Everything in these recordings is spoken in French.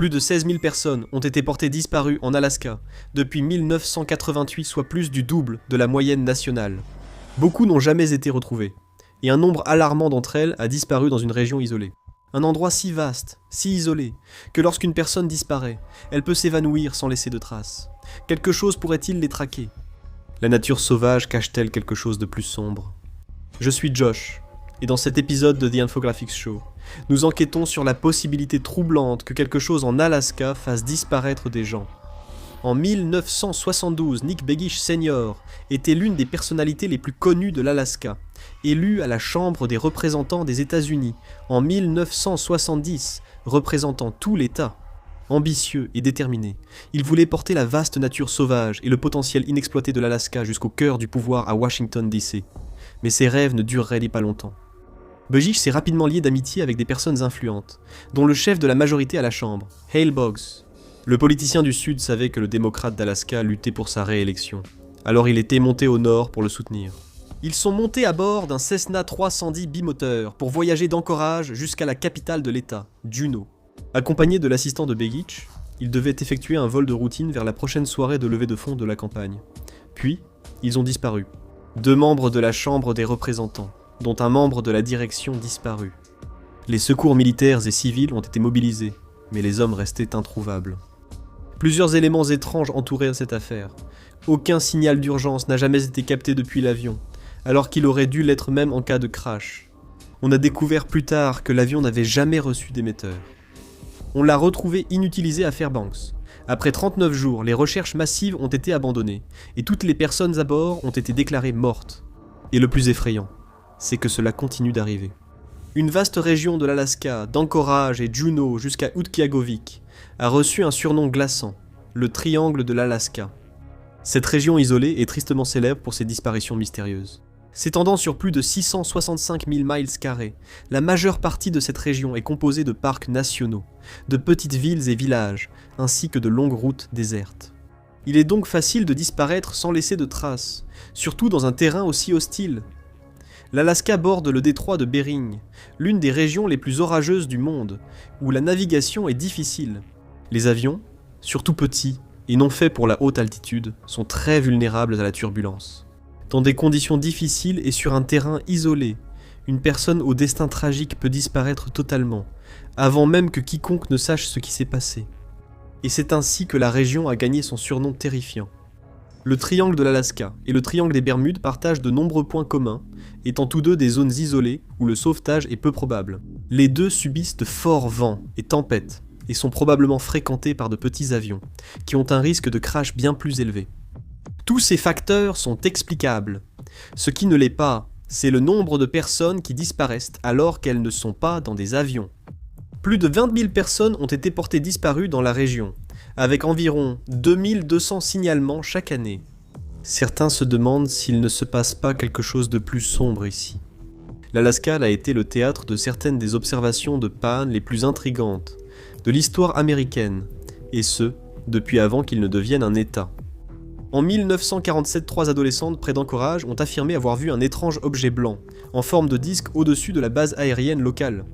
Plus de 16 000 personnes ont été portées disparues en Alaska depuis 1988, soit plus du double de la moyenne nationale. Beaucoup n'ont jamais été retrouvées, et un nombre alarmant d'entre elles a disparu dans une région isolée. Un endroit si vaste, si isolé, que lorsqu'une personne disparaît, elle peut s'évanouir sans laisser de traces. Quelque chose pourrait-il les traquer? La nature sauvage cache-t-elle quelque chose de plus sombre? Je suis Josh, et dans cet épisode de The Infographics Show, nous enquêtons sur la possibilité troublante que quelque chose en Alaska fasse disparaître des gens. En 1972, Nick Begich Sr. était l'une des personnalités les plus connues de l'Alaska, élu à la Chambre des représentants des États-Unis en 1970, représentant tout l'État. Ambitieux et déterminé, il voulait porter la vaste nature sauvage et le potentiel inexploité de l'Alaska jusqu'au cœur du pouvoir à Washington D.C. Mais ses rêves ne dureraient pas longtemps. Begich s'est rapidement lié d'amitié avec des personnes influentes, dont le chef de la majorité à la Chambre, Hale Boggs. Le politicien du Sud savait que le démocrate d'Alaska luttait pour sa réélection, alors il était monté au nord pour le soutenir. Ils sont montés à bord d'un Cessna 310 bimoteur pour voyager d'Anchorage jusqu'à la capitale de l'État, Juneau. Accompagnés de l'assistant de Begich, ils devaient effectuer un vol de routine vers la prochaine soirée de levée de fonds de la campagne. Puis, ils ont disparu. 2 membres de la Chambre des représentants, dont un membre de la direction disparu. Les secours militaires et civils ont été mobilisés, mais les hommes restaient introuvables. Plusieurs éléments étranges entouraient cette affaire. Aucun signal d'urgence n'a jamais été capté depuis l'avion, alors qu'il aurait dû l'être même en cas de crash. On a découvert plus tard que l'avion n'avait jamais reçu d'émetteur. On l'a retrouvé inutilisé à Fairbanks. Après 39 jours, les recherches massives ont été abandonnées, et toutes les personnes à bord ont été déclarées mortes. Et le plus effrayant, c'est que cela continue d'arriver. Une vaste région de l'Alaska, d'Anchorage et Juneau jusqu'à Utqiagvik, a reçu un surnom glaçant, le Triangle de l'Alaska. Cette région isolée est tristement célèbre pour ses disparitions mystérieuses. S'étendant sur plus de 665 000 miles carrés, la majeure partie de cette région est composée de parcs nationaux, de petites villes et villages, ainsi que de longues routes désertes. Il est donc facile de disparaître sans laisser de traces, surtout dans un terrain aussi hostile. L'Alaska borde le détroit de Bering, l'une des régions les plus orageuses du monde, où la navigation est difficile. Les avions, surtout petits et non faits pour la haute altitude, sont très vulnérables à la turbulence. Dans des conditions difficiles et sur un terrain isolé, une personne au destin tragique peut disparaître totalement, avant même que quiconque ne sache ce qui s'est passé. Et c'est ainsi que la région a gagné son surnom terrifiant. Le triangle de l'Alaska et le triangle des Bermudes partagent de nombreux points communs, étant tous deux des zones isolées où le sauvetage est peu probable. Les deux subissent de forts vents et tempêtes, et sont probablement fréquentés par de petits avions, qui ont un risque de crash bien plus élevé. Tous ces facteurs sont explicables. Ce qui ne l'est pas, c'est le nombre de personnes qui disparaissent alors qu'elles ne sont pas dans des avions. Plus de 20 000 personnes ont été portées disparues dans la région, avec environ 2200 signalements chaque année. Certains se demandent s'il ne se passe pas quelque chose de plus sombre ici. L'Alaska a été le théâtre de certaines des observations de Pan les plus intrigantes de l'histoire américaine, et ce, depuis avant qu'il ne devienne un État. En 1947, 3 adolescentes près d'Anchorage ont affirmé avoir vu un étrange objet blanc, en forme de disque au-dessus de la base aérienne locale.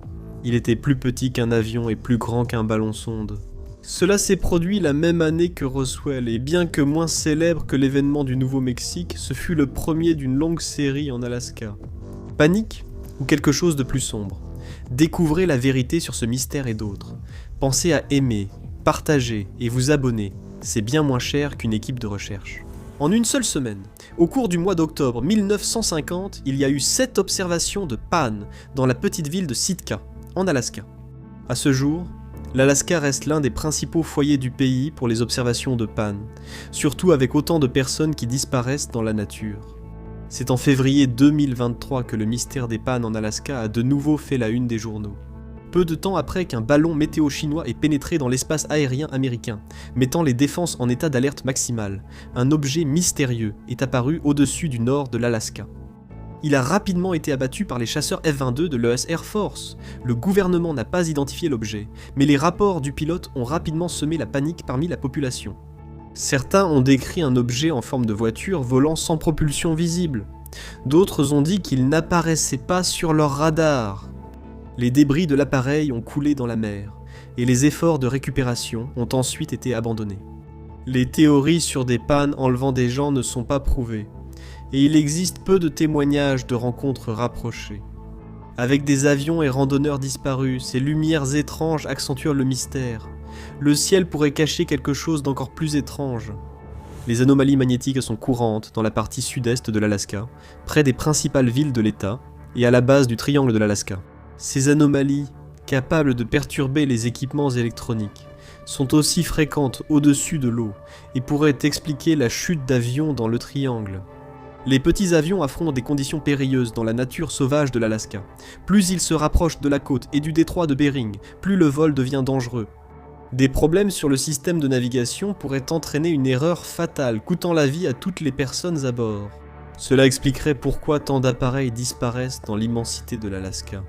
Il était plus petit qu'un avion et plus grand qu'un ballon-sonde. Cela s'est produit la même année que Roswell, et bien que moins célèbre que l'événement du Nouveau-Mexique, ce fut le premier d'une longue série en Alaska. Panique ou quelque chose de plus sombre? Découvrez la vérité sur ce mystère et d'autres. Pensez à aimer, partager et vous abonner. C'est bien moins cher qu'une équipe de recherche. En une seule semaine, au cours du mois d'octobre 1950, il y a eu 7 observations de Pan dans la petite ville de Sitka, en Alaska. À ce jour, l'Alaska reste l'un des principaux foyers du pays pour les observations de Pan, surtout avec autant de personnes qui disparaissent dans la nature. C'est en février 2023 que le mystère des Pan en Alaska a de nouveau fait la une des journaux. Peu de temps après qu'un ballon météo chinois ait pénétré dans l'espace aérien américain, mettant les défenses en état d'alerte maximale, un objet mystérieux est apparu au-dessus du nord de l'Alaska. Il a rapidement été abattu par les chasseurs F-22 de l'US Air Force. Le gouvernement n'a pas identifié l'objet, mais les rapports du pilote ont rapidement semé la panique parmi la population. Certains ont décrit un objet en forme de voiture volant sans propulsion visible. D'autres ont dit qu'il n'apparaissait pas sur leur radar. Les débris de l'appareil ont coulé dans la mer, et les efforts de récupération ont ensuite été abandonnés. Les théories sur des pannes enlevant des gens ne sont pas prouvées, et il existe peu de témoignages de rencontres rapprochées. Avec des avions et randonneurs disparus, ces lumières étranges accentuent le mystère. Le ciel pourrait cacher quelque chose d'encore plus étrange. Les anomalies magnétiques sont courantes dans la partie sud-est de l'Alaska, près des principales villes de l'État et à la base du triangle de l'Alaska. Ces anomalies, capables de perturber les équipements électroniques, sont aussi fréquentes au-dessus de l'eau et pourraient expliquer la chute d'avions dans le triangle. Les petits avions affrontent des conditions périlleuses dans la nature sauvage de l'Alaska. Plus ils se rapprochent de la côte et du détroit de Bering, plus le vol devient dangereux. Des problèmes sur le système de navigation pourraient entraîner une erreur fatale, coûtant la vie à toutes les personnes à bord. Cela expliquerait pourquoi tant d'appareils disparaissent dans l'immensité de l'Alaska.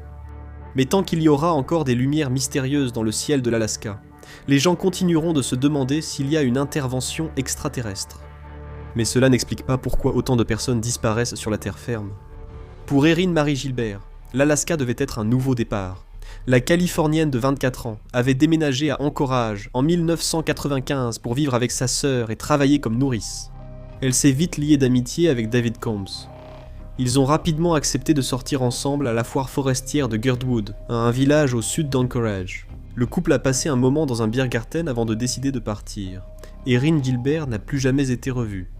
Mais tant qu'il y aura encore des lumières mystérieuses dans le ciel de l'Alaska, les gens continueront de se demander s'il y a une intervention extraterrestre. Mais cela n'explique pas pourquoi autant de personnes disparaissent sur la terre ferme. Pour Erin Marie Gilbert, l'Alaska devait être un nouveau départ. La Californienne de 24 ans avait déménagé à Anchorage en 1995 pour vivre avec sa sœur et travailler comme nourrice. Elle s'est vite liée d'amitié avec David Combs. Ils ont rapidement accepté de sortir ensemble à la foire forestière de Girdwood, un village au sud d'Anchorage. Le couple a passé un moment dans un Biergarten avant de décider de partir. Erin Gilbert n'a plus jamais été revue.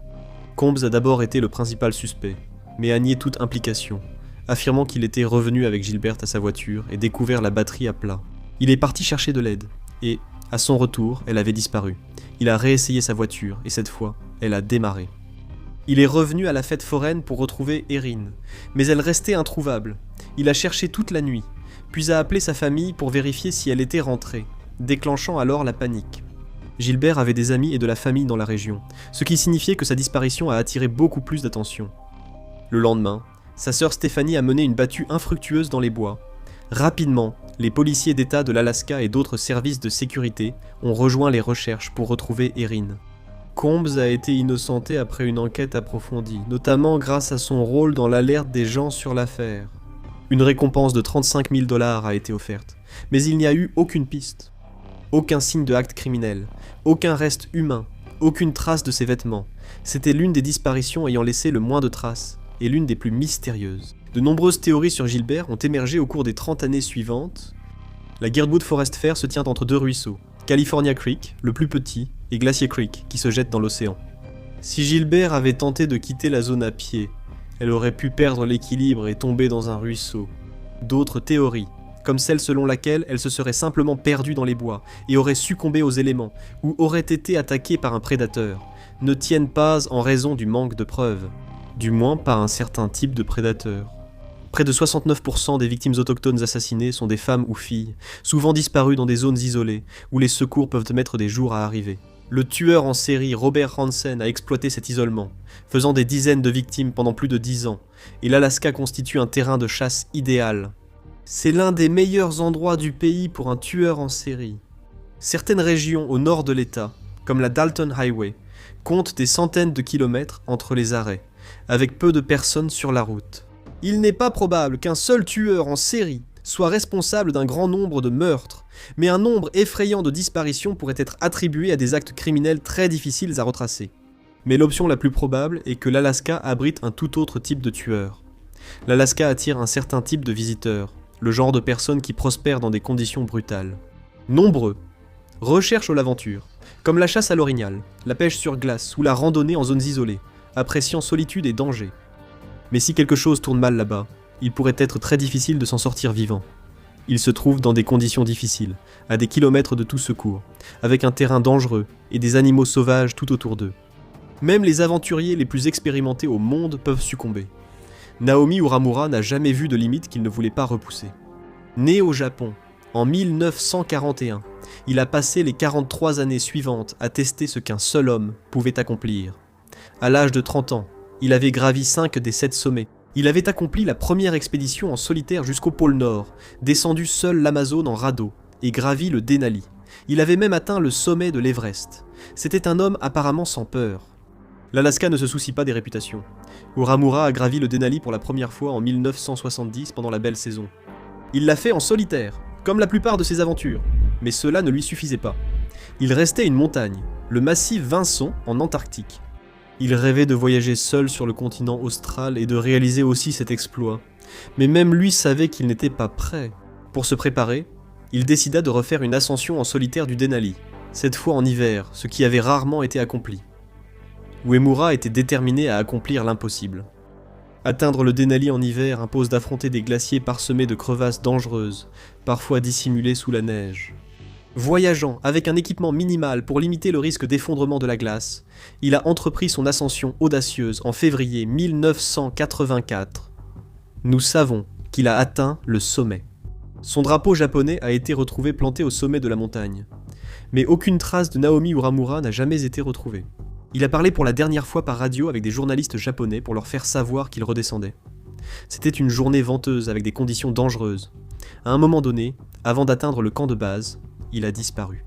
Combs a d'abord été le principal suspect, mais a nié toute implication, affirmant qu'il était revenu avec Gilbert à sa voiture et découvert la batterie à plat. Il est parti chercher de l'aide, et, à son retour, elle avait disparu. Il a réessayé sa voiture, et cette fois, elle a démarré. Il est revenu à la fête foraine pour retrouver Erin, mais elle restait introuvable. Il a cherché toute la nuit, puis a appelé sa famille pour vérifier si elle était rentrée, déclenchant alors la panique. Gilbert avait des amis et de la famille dans la région, ce qui signifiait que sa disparition a attiré beaucoup plus d'attention. Le lendemain, sa sœur Stéphanie a mené une battue infructueuse dans les bois. Rapidement, les policiers d'État de l'Alaska et d'autres services de sécurité ont rejoint les recherches pour retrouver Erin. Combs a été innocenté après une enquête approfondie, notamment grâce à son rôle dans l'alerte des gens sur l'affaire. Une récompense de 35 000 $ a été offerte, mais il n'y a eu aucune piste. Aucun signe de acte criminel, aucun reste humain, aucune trace de ses vêtements. C'était l'une des disparitions ayant laissé le moins de traces, et l'une des plus mystérieuses. De nombreuses théories sur Gilbert ont émergé au cours des 30 années suivantes. La Girdwood Forest Fair se tient entre deux ruisseaux, California Creek, le plus petit, et Glacier Creek, qui se jette dans l'océan. Si Gilbert avait tenté de quitter la zone à pied, elle aurait pu perdre l'équilibre et tomber dans un ruisseau. D'autres théories, comme celle selon laquelle elle se serait simplement perdue dans les bois et aurait succombé aux éléments, ou aurait été attaquée par un prédateur, ne tiennent pas en raison du manque de preuves, du moins par un certain type de prédateur. Près de 69% des victimes autochtones assassinées sont des femmes ou filles, souvent disparues dans des zones isolées, où les secours peuvent mettre des jours à arriver. Le tueur en série Robert Hansen a exploité cet isolement, faisant des dizaines de victimes pendant plus de 10 ans, et l'Alaska constitue un terrain de chasse idéal. C'est l'un des meilleurs endroits du pays pour un tueur en série. Certaines régions au nord de l'État, comme la Dalton Highway, comptent des centaines de kilomètres entre les arrêts, avec peu de personnes sur la route. Il n'est pas probable qu'un seul tueur en série soit responsable d'un grand nombre de meurtres, mais un nombre effrayant de disparitions pourrait être attribué à des actes criminels très difficiles à retracer. Mais l'option la plus probable est que l'Alaska abrite un tout autre type de tueur. L'Alaska attire un certain type de visiteurs, le genre de personnes qui prospèrent dans des conditions brutales. Nombreux recherchent l'aventure, comme la chasse à l'orignal, la pêche sur glace ou la randonnée en zones isolées, appréciant solitude et danger. Mais si quelque chose tourne mal là-bas, il pourrait être très difficile de s'en sortir vivant. Ils se trouvent dans des conditions difficiles, à des kilomètres de tout secours, avec un terrain dangereux et des animaux sauvages tout autour d'eux. Même les aventuriers les plus expérimentés au monde peuvent succomber. Naomi Uramura n'a jamais vu de limite qu'il ne voulait pas repousser. Né au Japon, en 1941, il a passé les 43 années suivantes à tester ce qu'un seul homme pouvait accomplir. À l'âge de 30 ans, il avait gravi 5 des 7 sommets. Il avait accompli la première expédition en solitaire jusqu'au pôle Nord, descendu seul l'Amazone en radeau, et gravi le Denali. Il avait même atteint le sommet de l'Everest. C'était un homme apparemment sans peur. L'Alaska ne se soucie pas des réputations. Uramura a gravi le Denali pour la première fois en 1970 pendant la belle saison. Il l'a fait en solitaire, comme la plupart de ses aventures. Mais cela ne lui suffisait pas. Il restait une montagne, le massif Vinson en Antarctique. Il rêvait de voyager seul sur le continent austral et de réaliser aussi cet exploit. Mais même lui savait qu'il n'était pas prêt. Pour se préparer, il décida de refaire une ascension en solitaire du Denali, cette fois en hiver, ce qui avait rarement été accompli. Uemura était déterminé à accomplir l'impossible. Atteindre le Denali en hiver impose d'affronter des glaciers parsemés de crevasses dangereuses, parfois dissimulées sous la neige. Voyageant avec un équipement minimal pour limiter le risque d'effondrement de la glace, il a entrepris son ascension audacieuse en février 1984. Nous savons qu'il a atteint le sommet. Son drapeau japonais a été retrouvé planté au sommet de la montagne. Mais aucune trace de Naomi Uramura n'a jamais été retrouvée. Il a parlé pour la dernière fois par radio avec des journalistes japonais pour leur faire savoir qu'il redescendait. C'était une journée venteuse avec des conditions dangereuses. À un moment donné, avant d'atteindre le camp de base, il a disparu.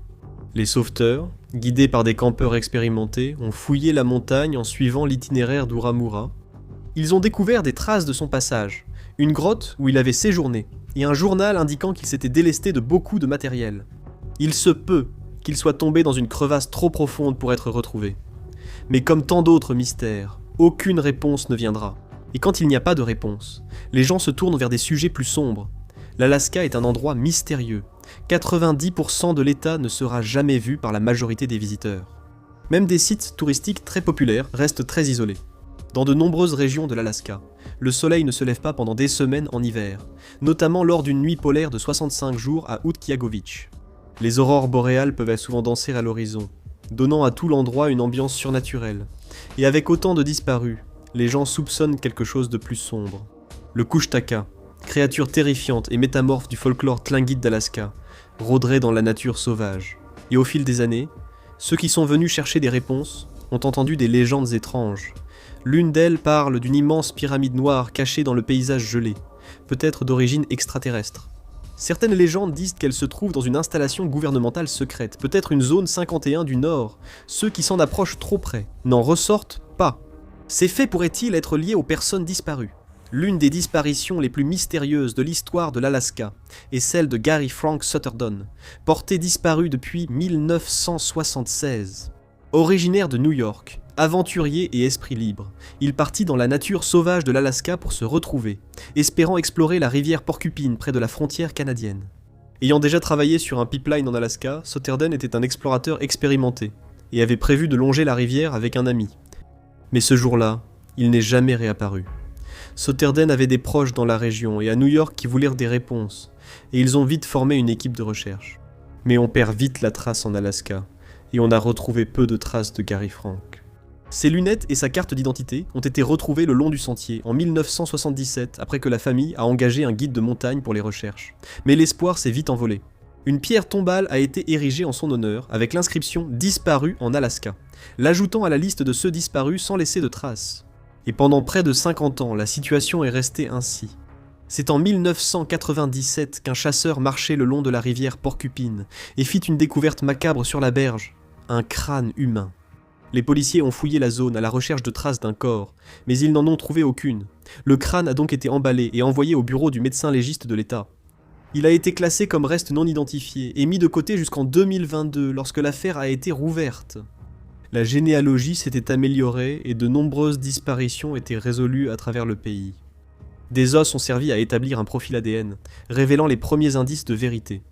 Les sauveteurs, guidés par des campeurs expérimentés, ont fouillé la montagne en suivant l'itinéraire d'Uramura. Ils ont découvert des traces de son passage, une grotte où il avait séjourné, et un journal indiquant qu'il s'était délesté de beaucoup de matériel. Il se peut qu'il soit tombé dans une crevasse trop profonde pour être retrouvé. Mais comme tant d'autres mystères, aucune réponse ne viendra. Et quand il n'y a pas de réponse, les gens se tournent vers des sujets plus sombres. L'Alaska est un endroit mystérieux. 90% de l'État ne sera jamais vu par la majorité des visiteurs. Même des sites touristiques très populaires restent très isolés. Dans de nombreuses régions de l'Alaska, le soleil ne se lève pas pendant des semaines en hiver, notamment lors d'une nuit polaire de 65 jours à Utqiagvik. Les aurores boréales peuvent souvent danser à l'horizon, donnant à tout l'endroit une ambiance surnaturelle. Et avec autant de disparus, les gens soupçonnent quelque chose de plus sombre. Le Kushtaka, créature terrifiante et métamorphe du folklore tlingit d'Alaska, rôderait dans la nature sauvage. Et au fil des années, ceux qui sont venus chercher des réponses ont entendu des légendes étranges. L'une d'elles parle d'une immense pyramide noire cachée dans le paysage gelé, peut-être d'origine extraterrestre. Certaines légendes disent qu'elle se trouve dans une installation gouvernementale secrète, peut-être une zone 51 du Nord. Ceux qui s'en approchent trop près n'en ressortent pas. Ces faits pourraient-ils être liés aux personnes disparues ? L'une des disparitions les plus mystérieuses de l'histoire de l'Alaska est celle de Gary Frank Sutterdon, porté disparu depuis 1976. Originaire de New York, aventurier et esprit libre, il partit dans la nature sauvage de l'Alaska pour se retrouver, espérant explorer la rivière Porcupine près de la frontière canadienne. Ayant déjà travaillé sur un pipeline en Alaska, Sutterdon était un explorateur expérimenté et avait prévu de longer la rivière avec un ami. Mais ce jour-là, il n'est jamais réapparu. Sutterdon avait des proches dans la région et à New York qui voulurent des réponses, et ils ont vite formé une équipe de recherche. Mais on perd vite la trace en Alaska, et on a retrouvé peu de traces de Gary Frank. Ses lunettes et sa carte d'identité ont été retrouvées le long du sentier en 1977 après que la famille a engagé un guide de montagne pour les recherches. Mais l'espoir s'est vite envolé. Une pierre tombale a été érigée en son honneur avec l'inscription « Disparu en Alaska », l'ajoutant à la liste de ceux disparus sans laisser de traces. Et pendant près de 50 ans, la situation est restée ainsi. C'est en 1997 qu'un chasseur marchait le long de la rivière Porcupine et fit une découverte macabre sur la berge, un crâne humain. Les policiers ont fouillé la zone à la recherche de traces d'un corps, mais ils n'en ont trouvé aucune. Le crâne a donc été emballé et envoyé au bureau du médecin légiste de l'État. Il a été classé comme reste non identifié et mis de côté jusqu'en 2022 lorsque l'affaire a été rouverte. La généalogie s'était améliorée et de nombreuses disparitions étaient résolues à travers le pays. Des os ont servi à établir un profil ADN, révélant les premiers indices de vérité.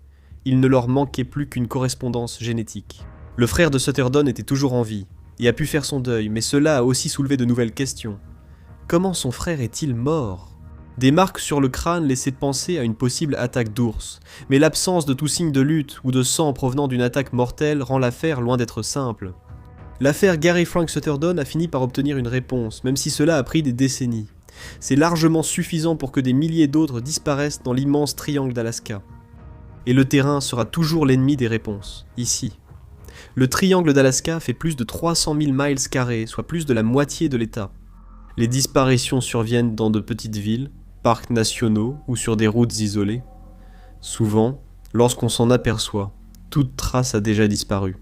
Il ne leur manquait plus qu'une correspondance génétique. Le frère de Sutterdon était toujours en vie et a pu faire son deuil, mais cela a aussi soulevé de nouvelles questions. Comment son frère est-il mort ? Des marques sur le crâne laissaient penser à une possible attaque d'ours, mais l'absence de tout signe de lutte ou de sang provenant d'une attaque mortelle rend l'affaire loin d'être simple. L'affaire Gary Frank Sutterdon a fini par obtenir une réponse, même si cela a pris des décennies. C'est largement suffisant pour que des milliers d'autres disparaissent dans l'immense triangle d'Alaska. Et le terrain sera toujours l'ennemi des réponses, ici. Le triangle d'Alaska fait plus de 300 000 miles carrés, soit plus de la moitié de l'État. Les disparitions surviennent dans de petites villes, parcs nationaux ou sur des routes isolées. Souvent, lorsqu'on s'en aperçoit, toute trace a déjà disparu.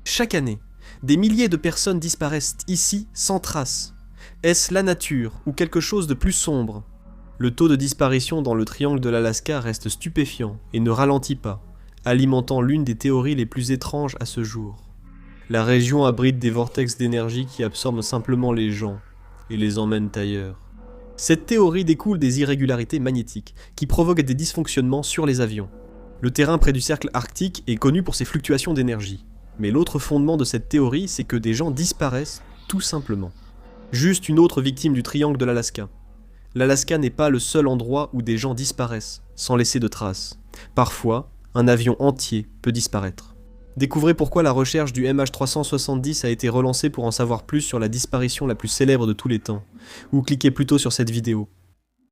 Chaque année, des milliers de personnes disparaissent ici sans trace. Est-ce la nature ou quelque chose de plus sombre ? Le taux de disparition dans le triangle de l'Alaska reste stupéfiant et ne ralentit pas, alimentant l'une des théories les plus étranges à ce jour. La région abrite des vortex d'énergie qui absorbent simplement les gens et les emmènent ailleurs. Cette théorie découle des irrégularités magnétiques qui provoquent des dysfonctionnements sur les avions. Le terrain près du cercle arctique est connu pour ses fluctuations d'énergie. Mais l'autre fondement de cette théorie, c'est que des gens disparaissent tout simplement. Juste une autre victime du triangle de l'Alaska. L'Alaska n'est pas le seul endroit où des gens disparaissent, sans laisser de traces. Parfois, un avion entier peut disparaître. Découvrez pourquoi la recherche du MH370 a été relancée pour en savoir plus sur la disparition la plus célèbre de tous les temps. Ou cliquez plutôt sur cette vidéo.